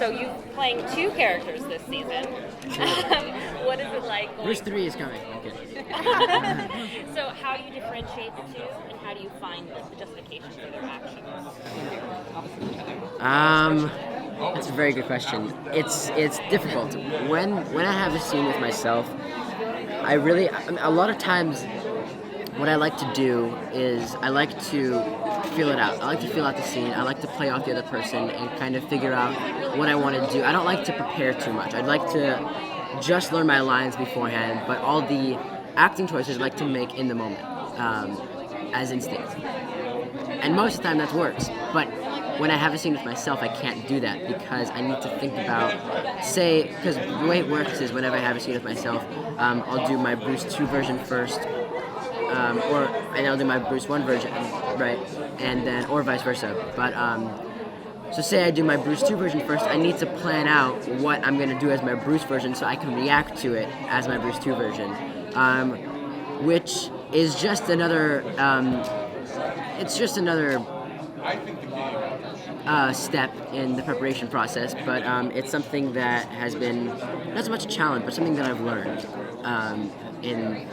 So you're playing two characters this season. What is it like? Bruce 3 is coming. Okay. So how do you differentiate the two, and how do you find the justification for their actions? That's a very good question. It's difficult. When I have a scene with myself, a lot of times what I like to do is I like to feel it out. I like to feel out the scene. I like to play off the other person and kind of figure out what I want to do. I don't like to prepare too much. I'd like to just learn my lines beforehand, but all the acting choices I like to make in the moment, as instinct. And most of the time that works. But when I have a scene with myself, I can't do that because I need to think about, because the way it works is whenever I have a scene with myself, I'll do my Bruce 2 version first, and I'll do my Bruce 1 version, right, and then, or vice versa. But, so say I do my Bruce 2 version first, I need to plan out what I'm going to do as my Bruce version so I can react to it as my Bruce 2 version, which is just another, step in the preparation process, but it's something that has been not so much a challenge, but something that I've learned in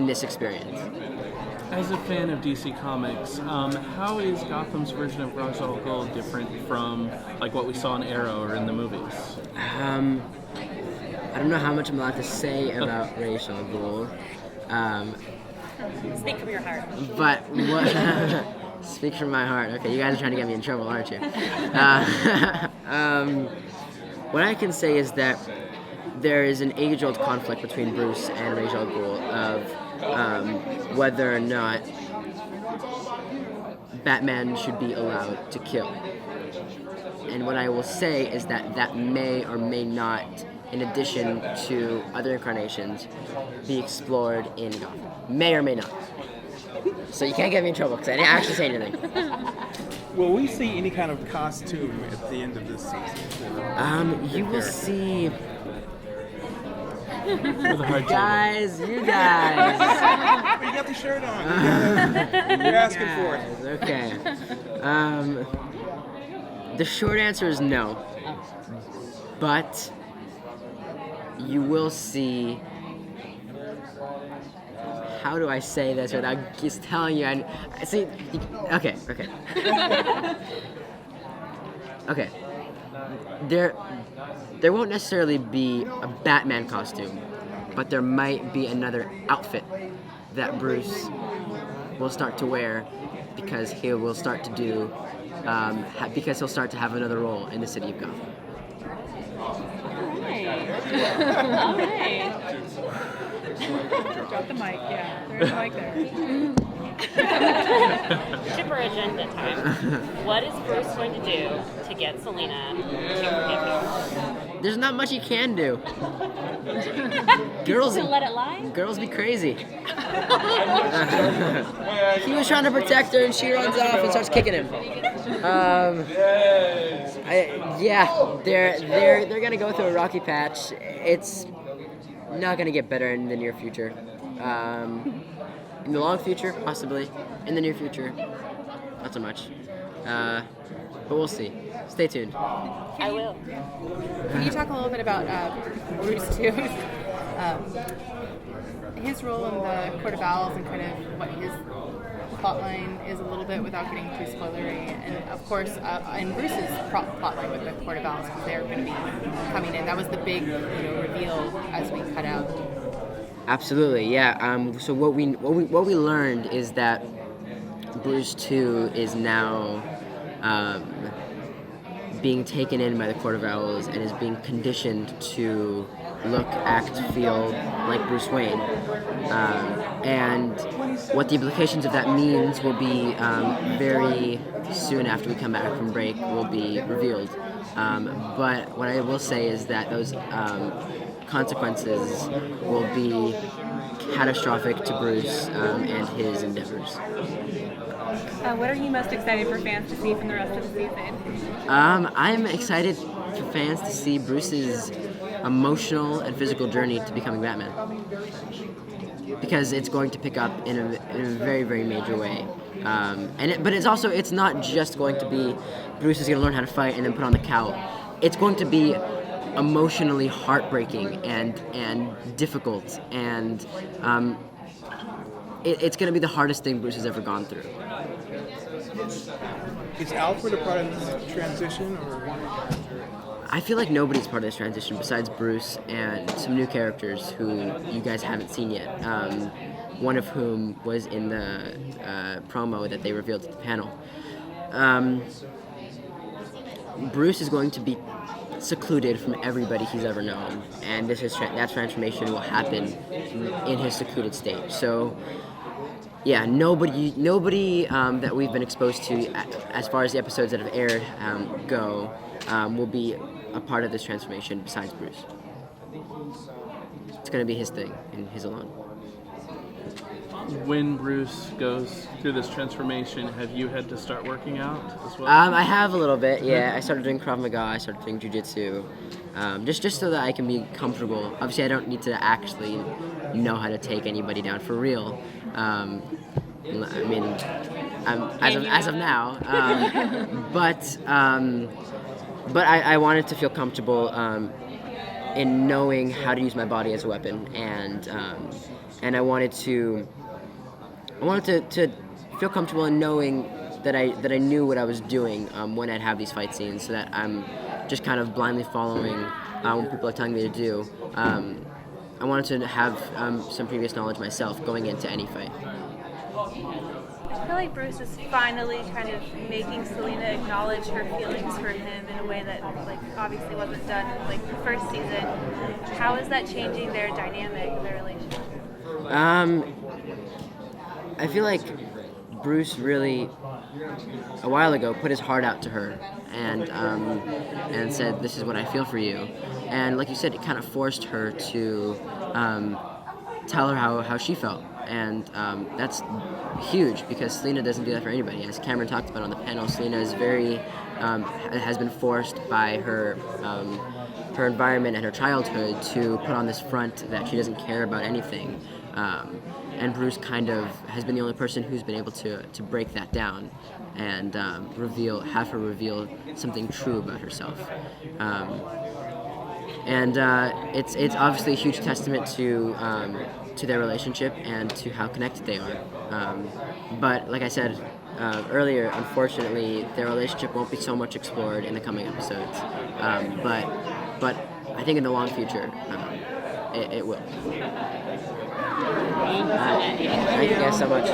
this experience. As a fan of DC Comics, how is Gotham's version of Ra's al Ghul different from like what we saw in Arrow or in the movies? I don't know how much I'm allowed to say about Ra's al Ghul. Speak from your heart. But what? Speak from my heart. Okay, you guys are trying to get me in trouble, aren't you? What I can say is that there is an age-old conflict between Bruce and Ra's al Ghul of whether or not Batman should be allowed to kill. And what I will say is that may or may not, in addition to other incarnations, be explored in Gotham. May or may not. So you can't get me in trouble because I didn't actually say anything. Will we see any kind of costume at the end of this season? You will see... With a hard guys, you guys. You got the shirt on. You're asking for it. Okay. The short answer is no. But you will see. How do I say this without just telling you? I see. Okay. Okay. There won't necessarily be a Batman costume, but there might be another outfit that Bruce will start to wear because he will start to do, because he'll start to have another role in the city of Gotham. All right. Drop the mic, yeah. There's a mic there. Chipper agenda time. What is Bruce going to do to get Selina to forgive him? There's not much he can do. Girls, to let it lie? Girls be crazy. He was trying to protect her, and she runs off and starts kicking him. They're gonna go through a rocky patch. It's not gonna get better in the near future. In the long future, possibly. In the near future, not so much. But we'll see. Stay tuned. I will. Can you talk a little bit about Bruce 2? His role in the Court of Owls and kind of what his plotline is a little bit without getting too spoilery. And of course, in Bruce's plotline with the Court of Owls, because they're going to be coming in. That was the big reveal as we cut out. Absolutely, yeah. So what we learned is that Bruce 2 is now being taken in by the Court of Owls and is being conditioned to look, act, feel like Bruce Wayne. And what the implications of that means will be very soon after we come back from break will be revealed. But what I will say is that those consequences will be catastrophic to Bruce and his endeavors. What are you most excited for fans to see from the rest of the season? I'm excited for fans to see Bruce's emotional and physical journey to becoming Batman. because it's going to pick up in a very, very major way. But it's not just going to be Bruce is going to learn how to fight and then put on the cowl. It's going to be emotionally heartbreaking and difficult, and it's going to be the hardest thing Bruce has ever gone through. Is Alfred a part of this transition, or? I feel like nobody's part of this transition besides Bruce and some new characters who you guys haven't seen yet. One of whom was in the promo that they revealed at the panel. Bruce is going to be secluded from everybody he's ever known, and that transformation will happen in his secluded state. So, yeah, nobody that we've been exposed to, as far as the episodes that have aired go, will be a part of this transformation besides Bruce. It's going to be his thing and his alone. When Bruce goes through this transformation, have you had to start working out as well? I have a little bit, yeah. I started doing Krav Maga, I started doing Jiu-Jitsu, just so that I can be comfortable. Obviously, I don't need to actually know how to take anybody down for real. I mean, as of now, but I wanted to feel comfortable in knowing how to use my body as a weapon, and I wanted to feel comfortable in knowing that I knew what I was doing when I'd have these fight scenes, so that I'm just kind of blindly following what people are telling me to do. I wanted to have some previous knowledge myself going into any fight. I feel like Bruce is finally kind of making Selina acknowledge her feelings for him in a way that, like, obviously wasn't done in, like, the first season. How is that changing their dynamic, their relationship? I feel like Bruce really, a while ago, put his heart out to her and said, "This is what I feel for you." And like you said, it kind of forced her to tell her how she felt. And that's huge, because Selina doesn't do that for anybody. As Cameron talked about on the panel, Selina is has been forced by her environment and her childhood to put on this front that she doesn't care about anything. And Bruce kind of has been the only person who's been able to break that down and have her reveal something true about herself. It's obviously a huge testament to their relationship and to how connected they are. But like I said earlier, unfortunately, their relationship won't be so much explored in the coming episodes. But I think in the long future, it will. Thank you guys so much.